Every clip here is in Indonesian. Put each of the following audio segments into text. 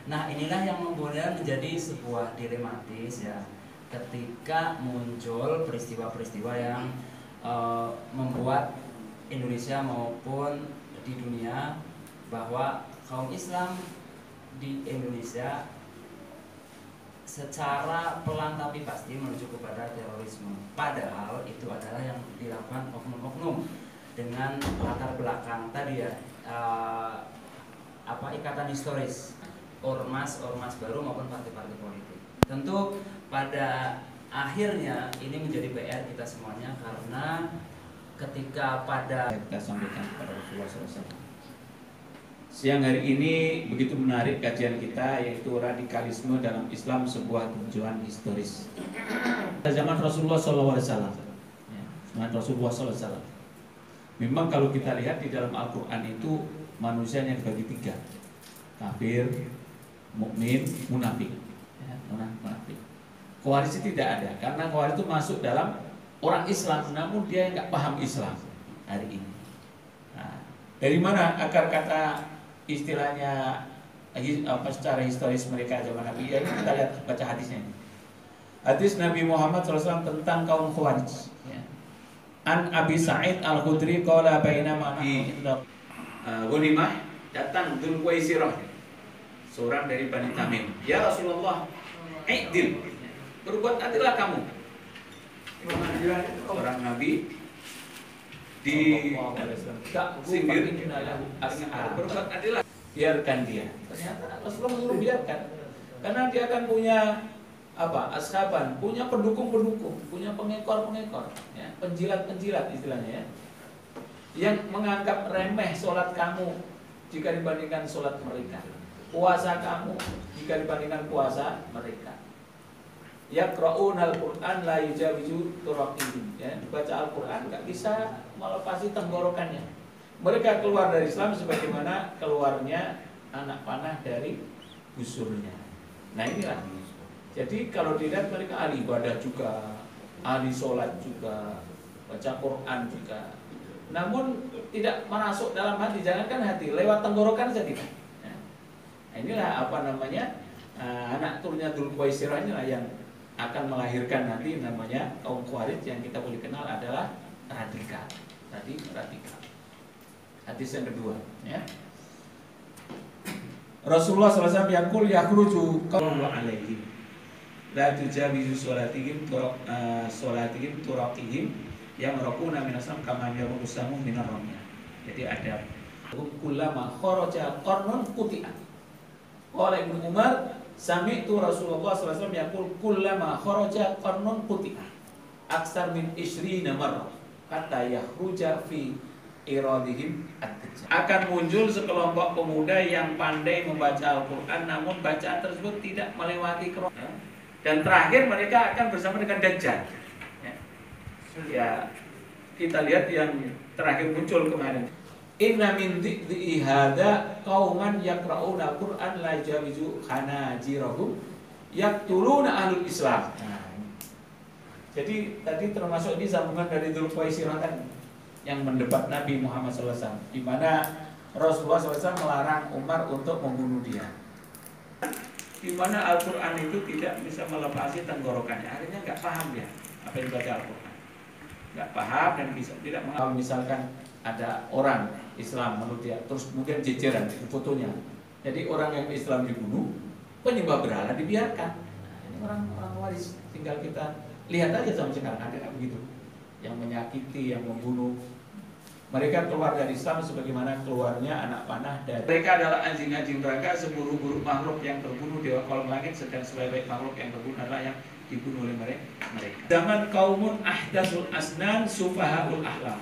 Nah, inilah yang kemudian menjadi sebuah dilematis ya, ketika muncul peristiwa-peristiwa yang membuat Indonesia maupun di dunia bahwa kaum Islam di Indonesia secara pelan tapi pasti menuju kepada terorisme. Padahal itu adalah yang dilakukan oknum-oknum dengan latar belakang tadi ya, ikatan historis ormas baru maupun partai-partai politik. Tentu pada akhirnya ini menjadi PR kita semuanya, karena ketika kita sampaikan kepada Rasulullah SAW. Siang hari ini begitu menarik kajian kita, yaitu radikalisme dalam Islam sebuah tujuan historis. Zaman Rasulullah SAW, zaman Rasulullah SAW. Memang kalau kita lihat di dalam Al-Quran itu manusianya dibagi tiga: kafir, mukmin, munafik. Munafik. Khawarij tidak ada, karena Khawarij itu masuk dalam orang Islam, namun dia nggak paham Islam hari ini. Nah, dari mana akar kata istilahnya secara historis mereka zaman Nabi? Ya, ini kita lihat, baca hadisnya. Hadis Nabi Muhammad SAW tentang kaum Khawarij. An Abi Sa'id Al-Khudri qala bainama fi Ghanimah, datang Dzul Qaisirah, seorang dari Bani Tamim. Ya Rasulullah, i'dil, berbuat adillah kamu. Orang Nabi di singgir, berbuat adillah, biarkan dia. Ternyata Rasulullah menyuruh biarkan, karena dia akan punya ashaban, punya pendukung-pendukung, punya pengekor-pengekor, ya, penjilat-penjilat istilahnya ya, yang menganggap remeh sholat kamu jika dibandingkan sholat mereka, puasa kamu jika dibandingkan puasa mereka. Yaqra'unal Qur'an la yujawizu turaqihim, ya, dibaca Al-Qur'an enggak bisa melepasi tenggorokannya. Mereka keluar dari Islam sebagaimana keluarnya anak panah dari busurnya. Nah, inilah. Jadi kalau dilihat mereka ahli ibadah juga, ahli sholat juga, baca Quran juga, namun tidak masuk dalam hati, jangankan hati, lewat tenggorokan saja tidak. Nah, inilah anak turunnya Dzul Qaisirah inilah yang akan melahirkan nanti namanya kaum Khawarij, yang kita boleh kenal adalah radikal. Tadi radikal. Hadis yang kedua, ya. Rasulullah SAW yaqul yakhruju qawlu alaihim la tujawizu sholatihim turaqihim yang raquna min asam kama yarusamu min ar-ramya. Jadi ada kullama kharaja qarnun quti'at. Qala Ibnu Umar sami'tu Rasulullah SAW yaqul kullama kharaja qarnun quti'at aksar min 20 marrah hatta yakhruja fi iradihim at-tajam. Akan muncul sekelompok pemuda yang pandai membaca Al-Quran, namun bacaan tersebut tidak melewati kerohanian. Dan terakhir mereka akan bersama dengan Dajjal. Ya, kita lihat yang terakhir muncul kemarin. Inna min dhi'i hadza qauman yaqra'una al-Qur'an la yajawizu hanajirahum yaqtuluna ahlul Islam. Nah, jadi tadi termasuk ini sambungan dari Dzul Qaisirah kan, yang mendebat Nabi Muhammad SAW, di mana Rasulullah SAW melarang Umar untuk membunuh dia, di mana Al-Quran itu tidak bisa melepasi tenggorokannya. Akhirnya nggak paham dia apa yang dibaca Al-Quran, nggak paham dan tidak mengenal. Misalkan ada orang Islam menurut dia, terus kemudian jejeran itu fotonya, jadi orang yang Islam dibunuh, penyembah berhala dibiarkan. Nah, ini orang-orang waris, tinggal kita lihat aja sampai sekarang ada nggak begitu, yang menyakiti, yang membunuh. Mereka keluar dari Islam sebagaimana keluarnya anak panah dari mereka adalah anjing-anjing neraka, seburuk-buruk makhluk yang terbunuh di kolom langit, sedang sebaik-baik makhluk yang terbunuh adalah yang dibunuh oleh mereka. Zaman kaumun ahdatsul asnan sufahaul ahlam,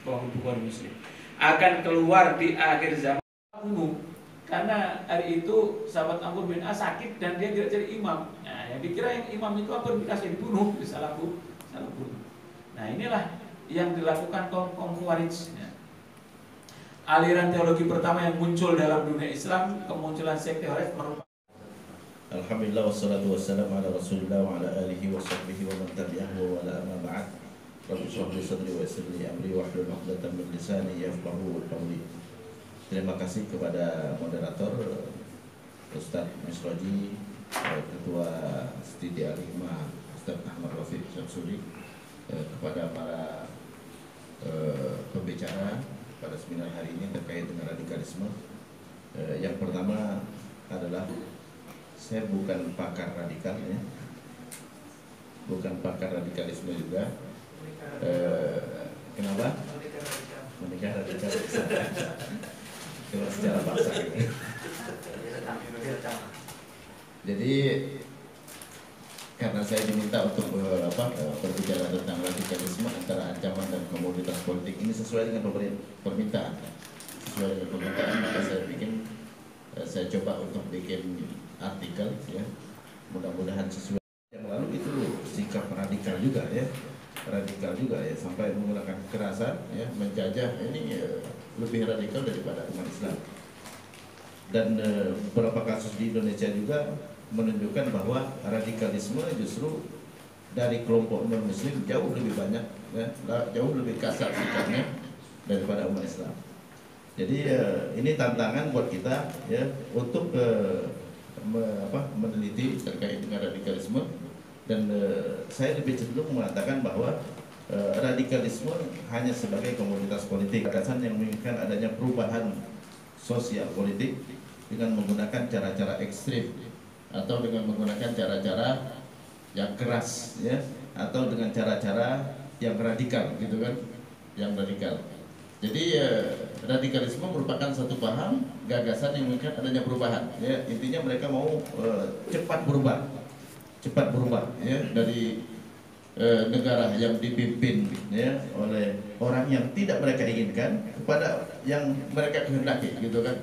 bahwa Bukhari Muslim, akan keluar di akhir zaman bunuh, karena hari itu sahabat Amr bin As sakit dan dia tidak jadi imam. Nah, yang dikira yang imam itu Amr bin As yang dibunuh, salah bunuh. Nah, inilah yang dilakukan kaum Khawarij. Aliran teologi pertama yang muncul dalam dunia Islam, kemunculan sekte Khawarij merupakan. Alhamdulillah wassalatu wassalamu ala Rasulillah wa ala alihi wa sahbihi wa man tabi'ahu wa ala amma ba'd. Rabbi shrah li sadri wa yassir li amri wahlul 'uqdatam min lisani yafqahu qawli. Terima kasih kepada moderator Ustadz Misroji, Ketua Studi Al-Hikmah Ustadz Ahmad Rafiq Syamsuri, kepada para pembicara pada seminar hari ini terkait dengan radikalisme. Yang pertama adalah saya bukan pakar radikal, ya, bukan pakar radikalisme juga. Kenapa? Menikah radikal secara paksa gitu. Jadi karena saya diminta untuk berbicara tentang radikalisme antara ancaman dan komoditas politik, ini sesuai dengan permintaan, maka saya coba untuk bikin artikel, ya, mudah-mudahan sesuai. Yang lalu itu sikap radikal juga ya, sampai menggunakan kekerasan, ya, menjajah, ini lebih radikal daripada umat Islam. Dan beberapa kasus di Indonesia juga menunjukkan bahwa radikalisme justru dari kelompok non-muslim jauh lebih banyak, ya, jauh lebih kasar sikapnya daripada umat Islam. Jadi ini tantangan buat kita, ya, untuk meneliti terkait dengan radikalisme. Dan saya lebih cenderung mengatakan bahwa radikalisme hanya sebagai komoditas politik, gagasan yang menginginkan adanya perubahan sosial politik dengan menggunakan cara-cara ekstrim atau dengan menggunakan cara-cara yang keras, ya, atau dengan cara-cara yang radikal, gitu kan, yang radikal. Jadi radikalisme merupakan satu paham gagasan yang menginginkan adanya perubahan, ya, intinya mereka mau cepat berubah, ya, dari negara yang dipimpin, ya, oleh orang yang tidak mereka inginkan kepada yang mereka kehendaki, gitu kan.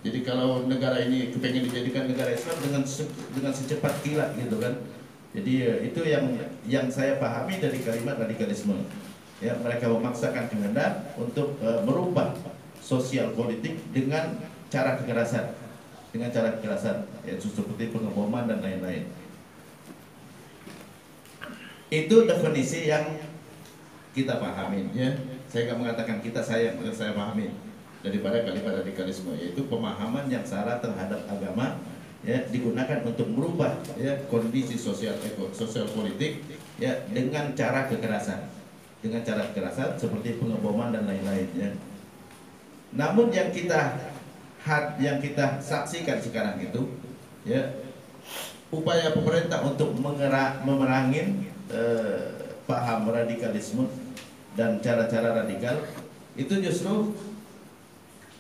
Jadi kalau negara ini kepengen dijadikan negara Islam dengan secepat kilat, gitu kan. Jadi itu yang saya pahami dari kalimat radikalisme. Ya, mereka memaksakan kehendak untuk merubah sosial politik dengan cara kekerasan, ya, seperti pengeboman dan lain-lain. Itu definisi yang kita pahamin, ya. Saya nggak mengatakan kita, saya pahami daripada kalimat radikalisme, yaitu pemahaman yang salah terhadap agama, ya, digunakan untuk merubah, ya, kondisi sosial politik, ya, dengan cara kekerasan, seperti pengeboman dan lain-lain, ya. Namun yang kita saksikan sekarang itu, ya, upaya pemerintah untuk memerangi paham radikalisme dan cara-cara radikal itu justru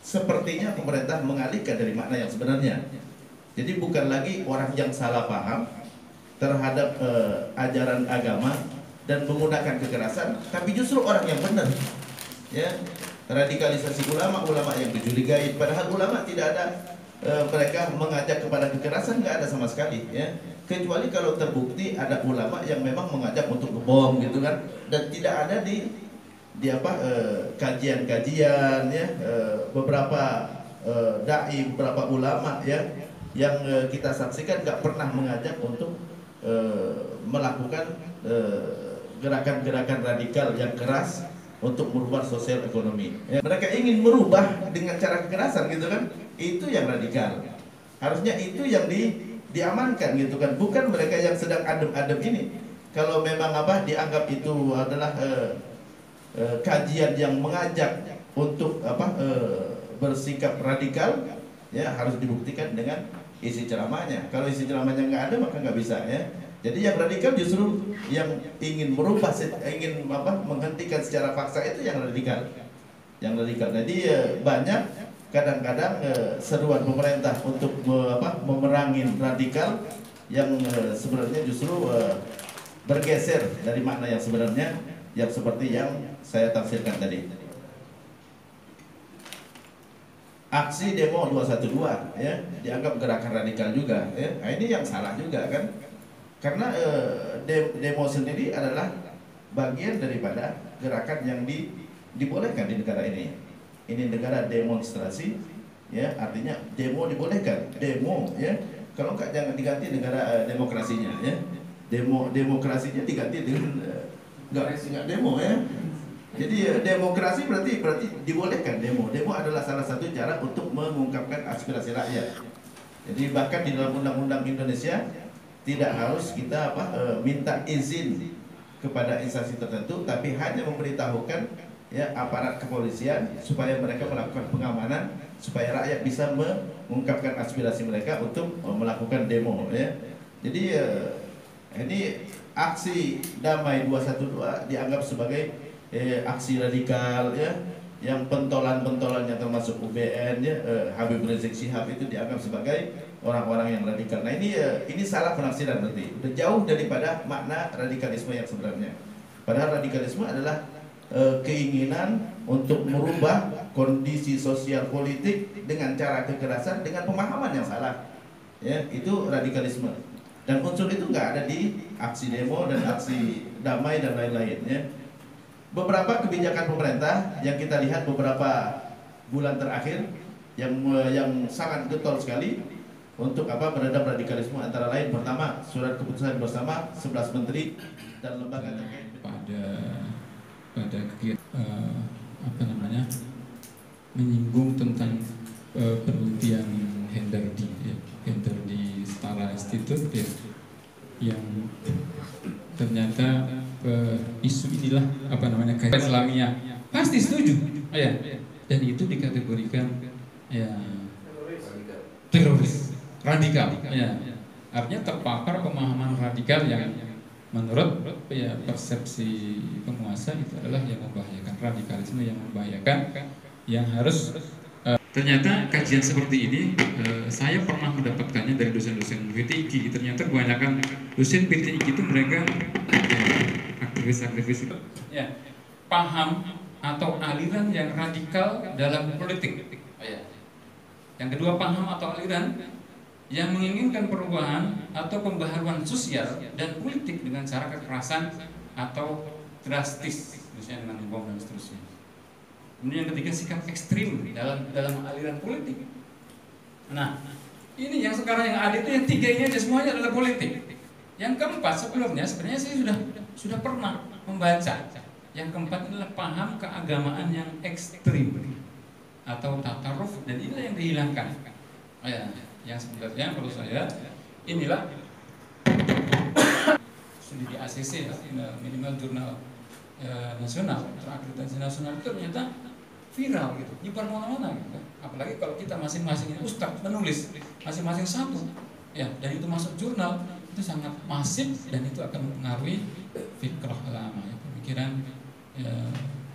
sepertinya pemerintah mengalihkan dari makna yang sebenarnya. Jadi bukan lagi orang yang salah paham terhadap ajaran agama dan menggunakan kekerasan, tapi justru orang yang benar, ya, radikalisasi ulama yang dicurigai, padahal ulama tidak ada mereka mengajak kepada kekerasan, nggak ada sama sekali, ya. Kecuali kalau terbukti ada ulama yang memang mengajak untuk ngebom, gitu kan, dan tidak ada di kajian-kajian, ya, beberapa dai, beberapa ulama, ya, yang kita saksikan nggak pernah mengajak untuk melakukan gerakan-gerakan radikal yang keras untuk merubah sosial ekonomi. Ya, mereka ingin merubah dengan cara kekerasan, gitu kan, itu yang radikal. Harusnya itu yang diamankan, gitu kan, bukan mereka yang sedang adem-adem ini. Kalau memang dianggap itu adalah kajian yang mengajak untuk bersikap radikal, ya, harus dibuktikan dengan isi ceramahnya. Kalau isi ceramahnya nggak ada, maka nggak bisa, ya. Jadi yang radikal justru yang ingin merubah, ingin menghentikan secara paksa, itu yang radikal. Jadi banyak kadang-kadang seruan pemerintah untuk memerangi radikal yang sebenarnya justru bergeser dari makna yang sebenarnya, yang seperti yang saya tafsirkan tadi. Aksi demo 212, ya, dianggap gerakan radikal juga, ya. Nah, ini yang salah juga kan, karena demo sendiri adalah bagian daripada gerakan yang dibolehkan di negara ini. Ini negara demonstrasi, ya, artinya demo dibolehkan, demo, ya. Kalau enggak jangan diganti negara demokrasinya, ya. Demokrasinya diganti dengan enggak demo, ya. Jadi demokrasi berarti dibolehkan demo. Demo adalah salah satu cara untuk mengungkapkan aspirasi rakyat. Jadi bahkan di dalam undang-undang Indonesia tidak harus kita minta izin kepada instansi tertentu, tapi hanya memberitahukan ya aparat kepolisian supaya mereka melakukan pengamanan supaya rakyat bisa mengungkapkan aspirasi mereka untuk melakukan demo ya. Jadi ini aksi damai 212 dianggap sebagai aksi radikal ya, yang pentolan-pentolannya termasuk UBN ya, Habib Rizik Syihab itu dianggap sebagai orang-orang yang radikal. Nah ini salah penafsiran berarti, udah jauh daripada makna radikalisme yang sebenarnya. Padahal radikalisme adalah keinginan untuk merubah kondisi sosial politik dengan cara kekerasan dengan pemahaman yang salah. Ya, itu radikalisme. Dan unsur itu nggak ada di aksi demo dan aksi damai dan lain-lain ya. Beberapa kebijakan pemerintah yang kita lihat beberapa bulan terakhir yang sangat getol sekali untuk meredam radikalisme, antara lain pertama surat keputusan bersama 11 menteri dan lembaga terkait pada kegiatan menyinggung tentang penelitian Hendardi Stara Institute ya, yang ternyata isu inilah kayak Islamiyah pasti setuju ya, dan itu dikategorikan ya teroris radikal ya, artinya terpapar pemahaman radikal yang menurut ya persepsi penguasa itu adalah yang membahayakan, radikalisme yang membahayakan, yang harus ternyata kajian seperti ini saya pernah mendapatkannya dari dosen-dosen PTIG. Ternyata kebanyakan dosen PTIG itu mereka aktivis-aktivis ya, paham atau aliran yang radikal dalam politik ya. Yang kedua, paham atau aliran yang menginginkan perubahan atau pembaharuan sosial dan politik dengan cara kekerasan atau drastis, misalnya dengan bom dan seterusnya. Kemudian yang ketiga, sikap ekstrim dalam aliran politik. Nah, ini yang sekarang yang ada itu yang tiga ini aja semuanya adalah politik. Yang keempat sebelumnya sebenarnya saya sudah pernah membaca. Yang keempat adalah paham keagamaan yang ekstrim atau tataruf, dan inilah yang dihilangkan. Ya, yang sebenarnya menurut saya inilah sudah di ACC minimal jurnal nasional, terakreditasi nasional, itu ternyata viral gitu, nyebar mana-mana gitu. Apalagi kalau kita masing-masing ustadz menulis masing-masing satu ya, dan itu masuk jurnal, itu sangat masif dan itu akan mempengaruhi fikrah lama ya, pemikiran ya,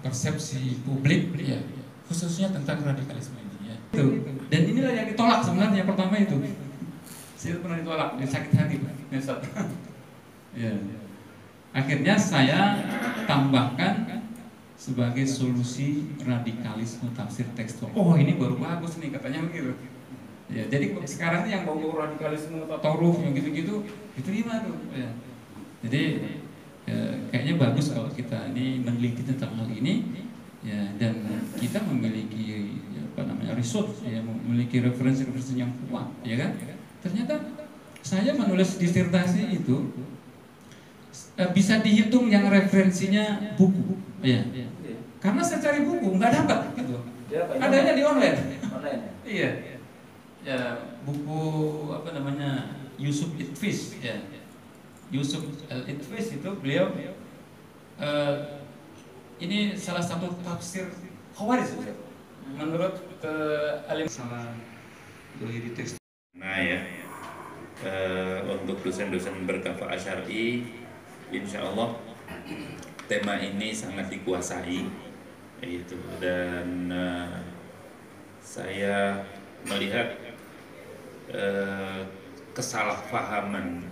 persepsi publik ya, khususnya tentang radikalisme ini ya. Dan inilah yang ditolak sebenarnya, yang pertama itu saya pernah ditolak, dia sakit hati ya. Akhirnya saya tambahkan sebagai solusi radikalisme tafsir tekstual. Oh, ini baru bagus nih katanya begitu. Ya, jadi sekarang yang bau radikalisme tataruf yang gitu-gitu itu gimana tuh? Ya. Jadi kayaknya bagus kalau kita ini meneliti tentang hal ini ya, dan kita memiliki resource ya, memiliki referensi-referensi yang kuat ya kan. Ternyata saya menulis disertasi itu bisa dihitung yang referensinya buku ya. Karena saya cari buku nggak dapat gitu. Adanya di online. Iya. Ya, buku Yusuf Itfis ya. Yusuf Itfis itu beliau ini salah satu tafsir Khawarij menurut alim salah dohiri teks. Nah ya, untuk dosen-dosen berkafah asyari, insya Allah tema ini sangat dikuasai, itu, dan saya melihat kesalahpahaman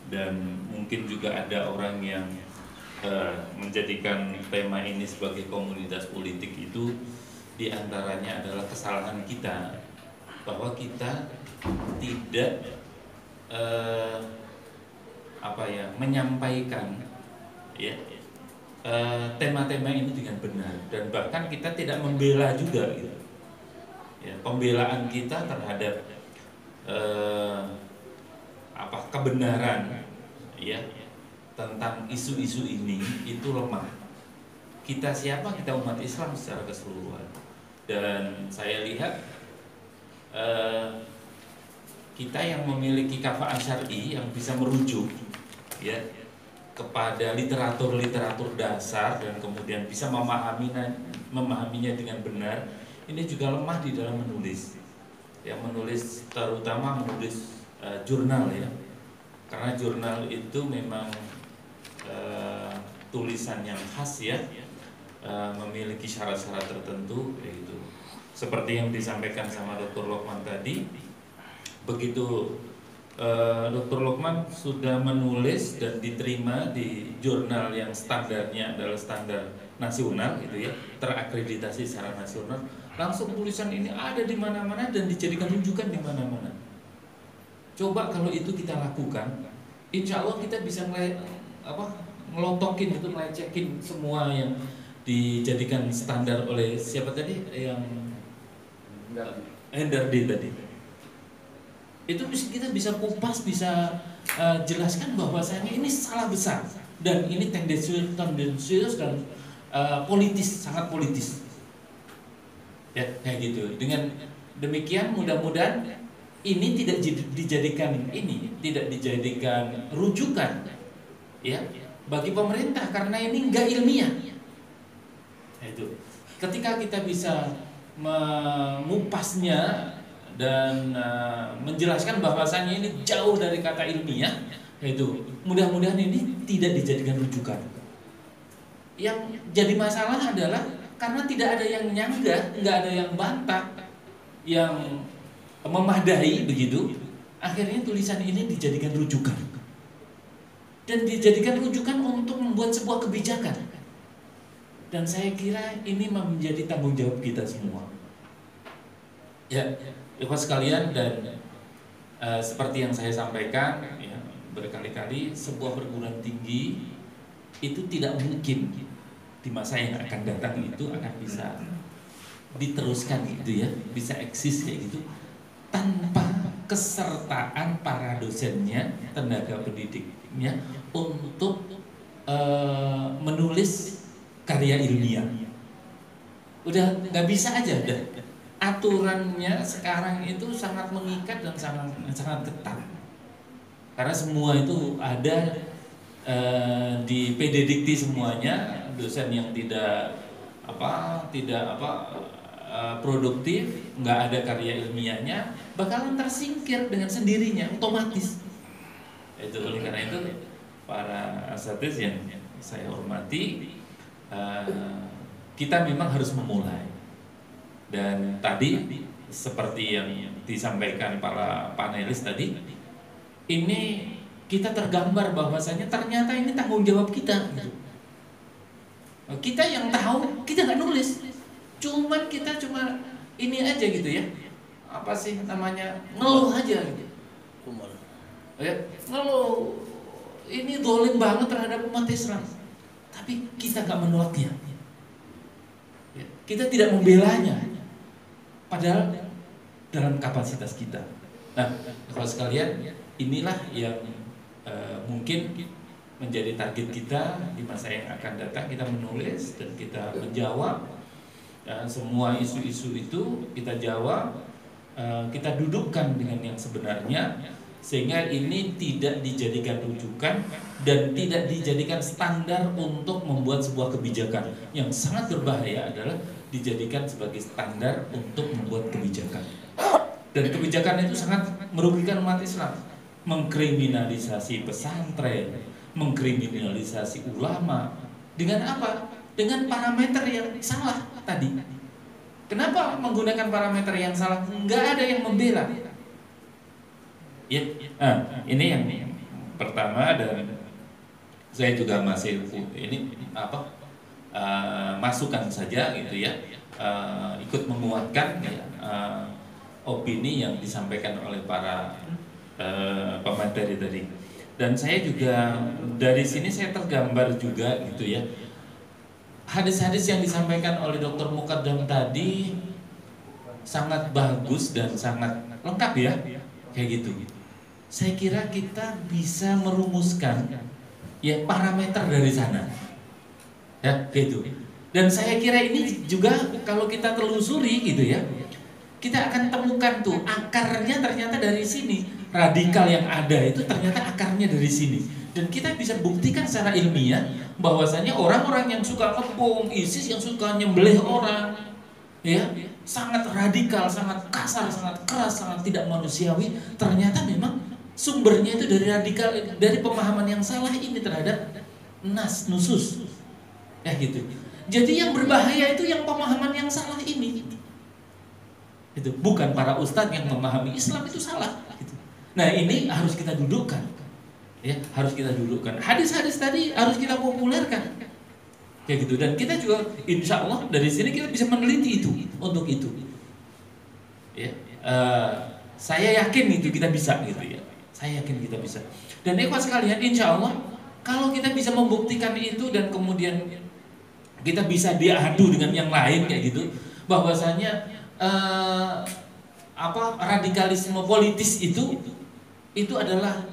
dan mungkin juga ada orang yang menjadikan tema ini sebagai komunitas politik, itu diantaranya adalah kesalahan kita bahwa kita tidak menyampaikan ya tema-tema ini dengan benar, dan bahkan kita tidak membela juga gitu. Ya, pembelaan kita terhadap kebenaran ya tentang isu-isu ini itu lemah. Kita siapa? Kita umat Islam secara keseluruhan. Dan saya lihat kita yang memiliki kafa'ah syar'i yang bisa merujuk ya kepada literatur-literatur dasar dan kemudian bisa memahaminya dengan benar, ini juga lemah di dalam menulis. Ya, menulis terutama menulis jurnal ya. Karena jurnal itu memang tulisan yang khas ya, memiliki syarat-syarat tertentu, yaitu seperti yang disampaikan sama Dr. Lokman tadi. Begitu Dr. Lokman sudah menulis dan diterima di jurnal yang standarnya adalah standar nasional gitu ya, terakreditasi secara nasional, langsung tulisan ini ada di mana-mana dan dijadikan rujukan di mana-mana. Coba kalau itu kita lakukan, insya Allah kita bisa ngelontokin itu, ngelecekin semua yang dijadikan standar oleh siapa tadi yang Hendardi tadi. Itu kita bisa kupas, bisa jelaskan bahwasanya ini salah besar dan ini tendensius dan politis, sangat politis. Ya, kayak gitu. Dengan demikian mudah-mudahan ini tidak dijadikan rujukan ya bagi pemerintah karena ini enggak ilmiah. Itu. Ketika kita bisa mengupasnya dan menjelaskan bahwasannya ini jauh dari kata ilmiah, yaitu mudah-mudahan ini tidak dijadikan rujukan. Yang jadi masalah adalah karena tidak ada yang nyanggah, nggak ada yang bantah, yang memadai begitu, akhirnya tulisan ini dijadikan rujukan dan dijadikan rujukan untuk membuat sebuah kebijakan. Dan saya kira ini menjadi tanggung jawab kita semua. Ya. Ikhwan sekalian, dan seperti yang saya sampaikan ya, berkali-kali, sebuah perguruan tinggi itu tidak mungkin di masa yang akan datang itu akan bisa diteruskan gitu ya, bisa eksis kayak gitu tanpa kesertaan para dosennya, tenaga pendidiknya untuk menulis karya ilmiah. Udah nggak bisa aja udah. Aturannya sekarang itu sangat mengikat dan sangat ketat. Karena semua itu ada di PD Dikti semuanya, dosen yang tidak produktif, nggak ada karya ilmiahnya, bakalan tersingkir dengan sendirinya, otomatis. Itu oleh karena itu para asatiz yang saya hormati, kita memang harus memulai. Dan tadi seperti yang disampaikan para panelis tadi, ini kita tergambar bahwasanya ternyata ini tanggung jawab kita. Kita yang tahu, kita nggak nulis, kita cuma ini aja gitu ya, apa sih namanya, ngeluh aja gitu. Ya, ngeluh, ini dolim banget terhadap umat Islam, tapi kita nggak menolaknya, kita tidak membelanya. Padahal dalam kapasitas kita. Nah, kalau sekalian, inilah yang mungkin menjadi target kita di masa yang akan datang. Kita menulis dan kita menjawab semua isu-isu itu, kita jawab, kita dudukkan dengan yang sebenarnya, sehingga ini tidak dijadikan rujukan dan tidak dijadikan standar untuk membuat sebuah kebijakan. Yang sangat berbahaya adalah dijadikan sebagai standar untuk membuat kebijakan. Dan kebijakan itu sangat merugikan umat Islam. Mengkriminalisasi pesantren, mengkriminalisasi ulama. Dengan apa? Dengan parameter yang salah tadi. Kenapa menggunakan parameter yang salah? Enggak ada yang membela. Ya, ini yang pertama, dan saya juga masih ini masukan saja gitu ya, ikut menguatkan ya, opini yang disampaikan oleh para pemateri tadi. Dan saya juga dari sini saya tergambar juga gitu ya, hadis-hadis yang disampaikan oleh Dr. Mukaddam tadi sangat bagus dan sangat lengkap ya, kayak gitu. Saya kira kita bisa merumuskan ya parameter dari sana. Ya, gitu. Dan saya kira ini juga kalau kita telusuri gitu ya, kita akan temukan tuh akarnya ternyata dari sini. Radikal yang ada itu ternyata akarnya dari sini. Dan kita bisa buktikan secara ilmiah bahwasanya orang-orang yang suka ngebom, ISIS yang suka nyembelih orang, ya, sangat radikal, sangat kasar, sangat keras, sangat tidak manusiawi, ternyata memang sumbernya itu dari radikal, dari pemahaman yang salah ini terhadap nusus, ya gitu. Jadi yang berbahaya itu yang pemahaman yang salah ini. Itu bukan para ustadz yang memahami Islam itu salah. Gitu. Nah ini harus kita dudukkan, ya harus kita dudukkan. Hadis-hadis tadi harus kita populerkan, kayak gitu. Dan kita juga, insya Allah dari sini kita bisa meneliti itu untuk itu. Ya, saya yakin itu kita bisa, gitu ya. Saya yakin kita bisa. Dan ikhwan sekalian, insya Allah kalau kita bisa membuktikan itu dan kemudian kita bisa diadu dengan yang lain kayak gitu, bahwasanya radikalisme politis itu adalah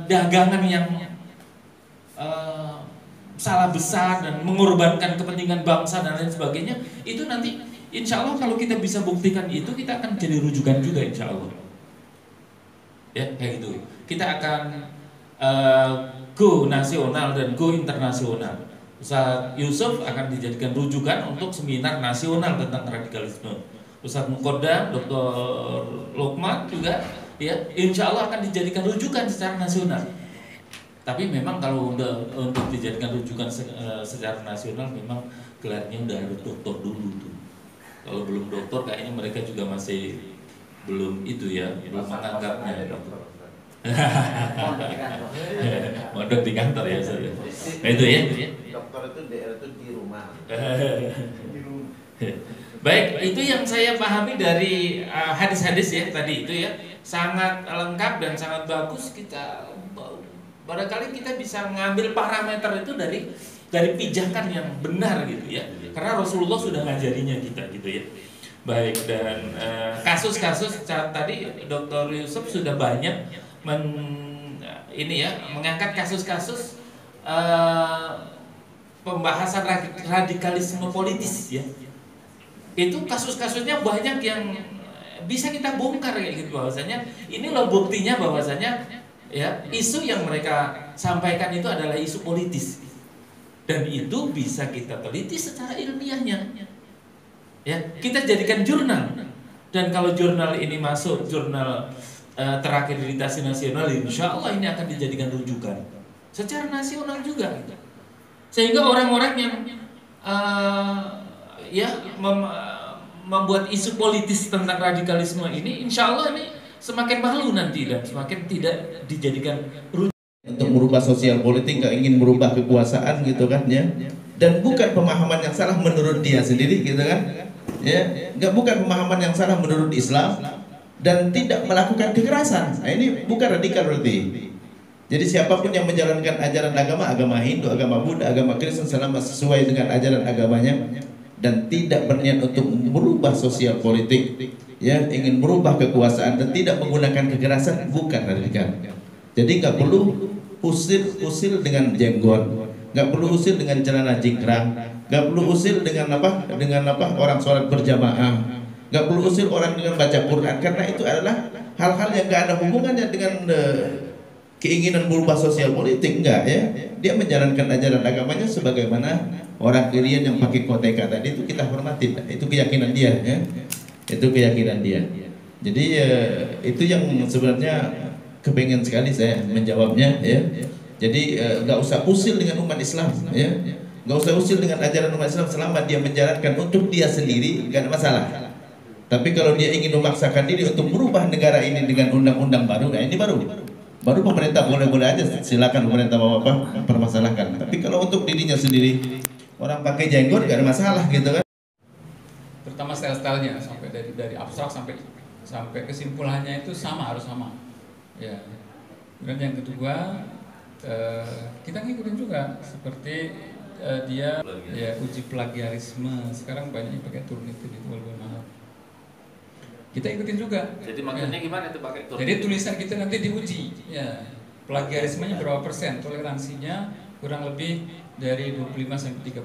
dagangan yang salah besar dan mengorbankan kepentingan bangsa dan lain sebagainya. Itu nanti insya Allah kalau kita bisa buktikan itu, kita akan jadi rujukan juga insya Allah. Ya kayak gitu. Kita akan go nasional dan go internasional. Ustaz Yusuf akan dijadikan rujukan untuk seminar nasional tentang radikalisme. Ustaz Mukodam, Dr. Lokman juga, ya, insya Allah akan dijadikan rujukan secara nasional. Tapi memang kalau untuk dijadikan rujukan secara nasional, memang gelarnya udah harus doktor dulu tuh. Kalau belum doktor, kayaknya mereka juga masih belum itu ya, belum menganggapnya dokter. Mondok di kantor ya, nah, itu ya. Dokter itu DR itu di rumah. Baik, itu yang saya pahami dari hadis-hadis ya tadi itu ya, sangat lengkap dan sangat bagus. Kita barangkali kita bisa mengambil parameter itu dari pijakan yang benar gitu ya, karena Rasulullah sudah ngajarinya kita gitu ya. Baik, dan kasus-kasus tadi Dr. Yusuf sudah banyak mengangkat kasus-kasus pembahasan radikalisme politis ya. Itu kasus-kasusnya banyak yang bisa kita bongkar kayak gitu, bahwasanya ini loh buktinya bahwasanya ya isu yang mereka sampaikan itu adalah isu politis. Dan itu bisa kita teliti secara ilmiahnya. Ya, kita jadikan jurnal. Dan kalau jurnal ini masuk jurnal terakreditasi nasional, insya Allah ini akan dijadikan rujukan secara nasional juga. Sehingga orang-orang yang membuat isu politis tentang radikalisme ini, insya Allah ini semakin malu nanti dan semakin tidak dijadikan rujukan. Untuk merubah sosial politik, nggak ingin merubah kekuasaan gitu kan ya. Dan bukan pemahaman yang salah menurut dia sendiri gitu kan ya, bukan pemahaman yang salah menurut Islam, dan tidak melakukan kekerasan. Nah, ini bukan radikal berarti. Jadi siapapun yang menjalankan ajaran agama Hindu, agama Buddha, agama Kristen selama sesuai dengan ajaran agamanya dan tidak berniat untuk merubah sosial politik, ya, ingin merubah kekuasaan dan tidak menggunakan kekerasan, bukan radikal. Jadi nggak perlu usil dengan jenggot, nggak perlu usil dengan celana jingkrang, nggak perlu usil dengan orang sholat berjamaah, nggak perlu usil orang dengan baca Quran, karena itu adalah hal-hal yang nggak ada hubungannya dengan keinginan merubah sosial politik, enggak ya. Dia menjalankan ajaran agamanya sebagaimana orang kirian yang pakai koteka tadi itu kita hormati, itu keyakinan dia ya. Itu keyakinan dia. Jadi itu yang sebenarnya kepengen sekali saya menjawabnya ya. Jadi nggak usah usil dengan umat Islam ya. Nggak usah usil dengan ajaran umat Islam selama dia menjalankan untuk dia sendiri, nggak ada masalah. Tapi kalau dia ingin memaksakan diri untuk merubah negara ini dengan undang-undang baru, nah ini baru pemerintah boleh-boleh aja, silakan pemerintah mau apa permasalahkan. Tapi kalau untuk dirinya sendiri, orang pakai jenggot gak ada masalah gitu kan. Terutama style-stylenya sampai dari abstrak sampai kesimpulannya itu harus sama. Ya. Dan yang kedua, kita ngikutin juga seperti dia ya uji plagiarisme. Sekarang banyak yang pakai Turnitin itu walaupun mahal. Kita ikutin juga. Jadi maksudnya gimana itu pakai Turnitin? Jadi tulisan kita nanti diuji, ya plagiarismenya berapa persen, toleransinya kurang lebih dari 25 sampai 35%.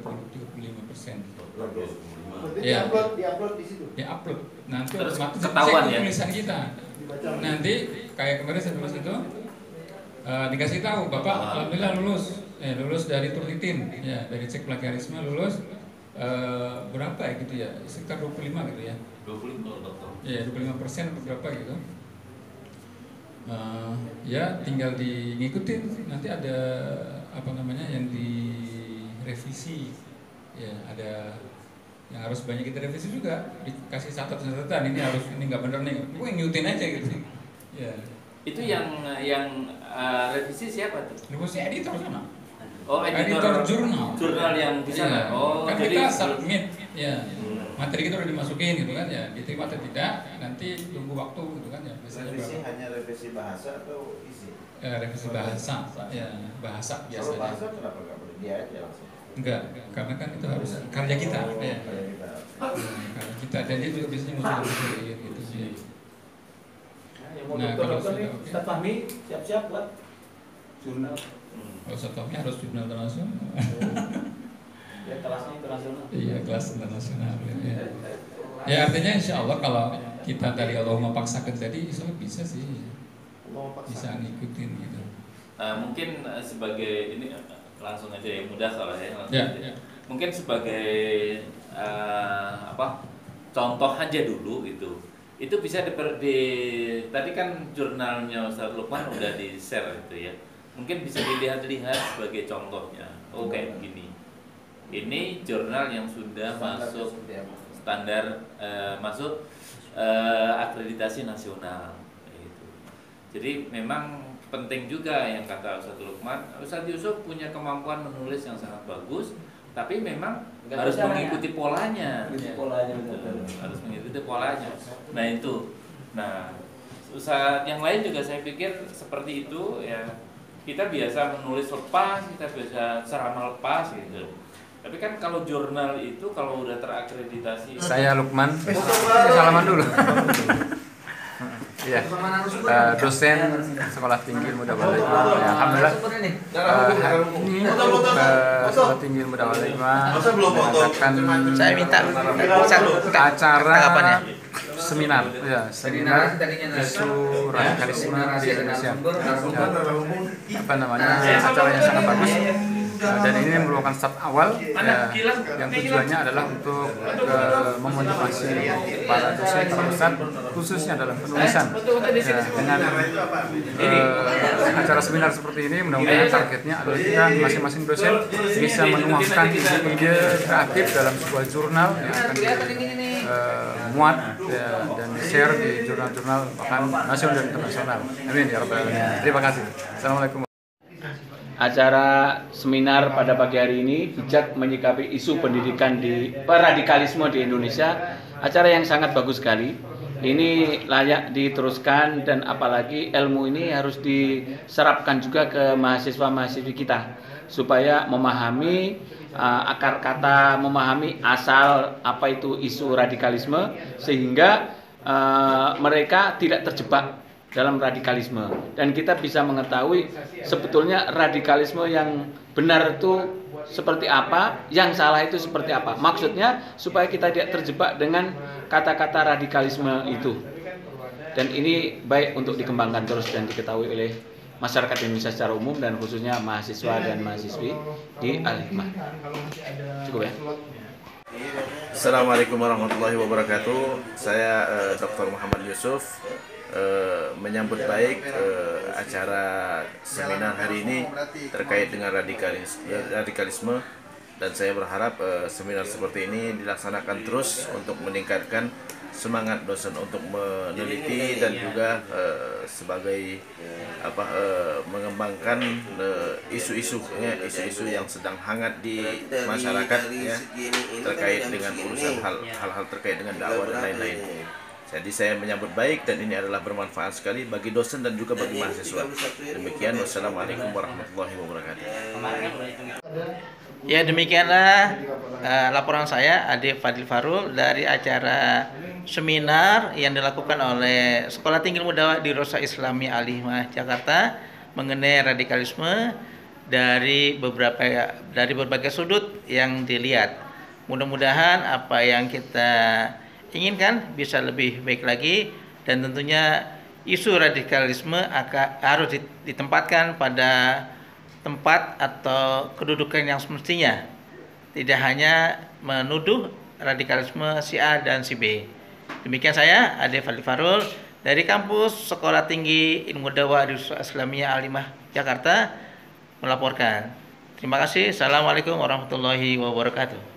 Ya. Ya. Diupload di situ. Diupload. Nanti Terus otomatis ketahuan cek ya? tulisan kita. Nanti kayak kemarin saya tulis itu dikasih tahu Bapak alhamdulillah lulus dari Turnitin ya, dari cek plagiarisme lulus berapa ya gitu ya, sekitar 25 gitu ya. 25 dokter. Ya 25% atau berapa gitu. Ya tinggal ngikutin, nanti ada apa namanya yang direvisi ya, ada yang harus banyak kita revisi juga, dikasih catatan ini harus, ini nggak bener nih, gue ngikutin aja gitu ya. Itu yang revisi siapa tuh? Revisi editor sana. Oh, editor jurnal. Jurnal yang di sana. Ya. Oh, Kan jadi kita submit ya. Materi kita udah dimasukin gitu kan ya, diterima atau tidak, nanti tunggu waktu gitu kan ya. Biasanya Revisi hanya revisi bahasa atau isi? revisi bahasa, ya bahasa Kalau biasanya. bahasa kenapa nggak boleh dia aja langsung? Enggak, karena kan itu harus karya kita ya. Karya kita. Karya kita, dan dia juga biasanya musuh gitu sih. Yang mau Nah, kalau dokter nih, sudah oke. Ustaz Fahmi siap-siap buat jurnal. Kalau setopnya harus jurnal internasional. Ya kelasnya internasional. Iya, kelas internasional. Ya. Ya artinya insya Allah kalau kita dari Allahumma paksakan tadi, insya Allah bisa sih, bisa ngikutin gitu. mungkin sebagai ini langsung aja yang mudah kalau ya. Langsung Ya, aja. ya. Mungkin sebagai contoh aja dulu gitu. Itu bisa tadi kan jurnalnya Ustaz Lukman udah di share itu ya. Mungkin bisa dilihat-lihat sebagai contohnya. Oh kayak begini. Ini jurnal yang sudah masuk standar masuk akreditasi nasional. Gitu. Jadi memang penting juga yang kata Ustaz Lukman. Ustaz Yusuf punya kemampuan menulis yang sangat bagus, tapi memang harus mengikuti polanya. Harus mengikuti polanya. Nah itu. Nah, Ustaz yang lain juga saya pikir seperti itu ya. Kita biasa menulis lepas, kita biasa ceramah lepas gitu. Tapi kan kalau jurnal itu kalau udah terakreditasi. Saya Lukman, salaman dulu. Iya, dosen Sekolah Tinggi Ilmu Dakwah Hikmah. Ya, alhamdulillah. Ini Sekolah Tinggi Ilmu Dakwah Hikmah mengadakan Saya minta acara seminar, ya seminar isu radikalisme di Indonesia. Ya, apa namanya, acara yang sangat bagus. Dan ini merupakan start awal ya, yang tujuannya adalah untuk memotivasi para dosen, para ustadz, khususnya dalam penulisan ya, dengan acara seminar seperti ini. Mudah-mudahan targetnya adalah kita masing-masing dosen bisa menuangkan ide-ide kreatif dalam sebuah jurnal yang akan muat ya, dan share di jurnal-jurnal bahkan nasional dan internasional. Amin ya rabbal alamin. Terima kasih. Assalamualaikum. Acara seminar pada pagi hari ini bijak menyikapi isu pendidikan di radikalisme di Indonesia. Acara yang sangat bagus sekali. Ini layak diteruskan dan apalagi ilmu ini harus diserapkan juga ke mahasiswa-mahasiswi kita supaya memahami akar kata, memahami asal apa itu isu radikalisme sehingga mereka tidak terjebak dalam radikalisme, dan kita bisa mengetahui sebetulnya radikalisme yang benar itu seperti apa, yang salah itu seperti apa. Maksudnya supaya kita tidak terjebak dengan kata-kata radikalisme itu. Dan ini baik untuk dikembangkan terus dan diketahui oleh masyarakat Indonesia secara umum dan khususnya mahasiswa dan mahasiswi di Al-Hikmah. Cukup ya. Assalamualaikum warahmatullahi wabarakatuh. Saya Dr. Muhammad Yusuf menyambut baik acara seminar hari ini terkait dengan radikalisme, dan saya berharap seminar seperti ini dilaksanakan terus untuk meningkatkan semangat dosen untuk meneliti dan juga sebagai mengembangkan isu-isu yang sedang hangat di masyarakat ya, terkait dengan urusan hal-hal terkait dengan dakwah dan lain-lain. Jadi saya menyambut baik dan ini adalah bermanfaat sekali bagi dosen dan juga bagi mahasiswa. Demikian, wassalamualaikum warahmatullahi wabarakatuh. Ya demikianlah laporan saya Ade Fadil Farul dari acara seminar yang dilakukan oleh Sekolah Tinggi Ilmu Dakwah di Rosa Islami Al-Hikmah Jakarta mengenai radikalisme dari berbagai sudut yang dilihat. Mudah-mudahan apa yang kita inginkan bisa lebih baik lagi, dan tentunya isu radikalisme harus ditempatkan pada tempat atau kedudukan yang semestinya. Tidak hanya menuduh radikalisme si A dan si B. Demikian saya, Ade Fadil Farul dari kampus Sekolah Tinggi Ilmu Dakwah Islamiyah Alimah Jakarta melaporkan. Terima kasih. Assalamualaikum warahmatullahi wabarakatuh.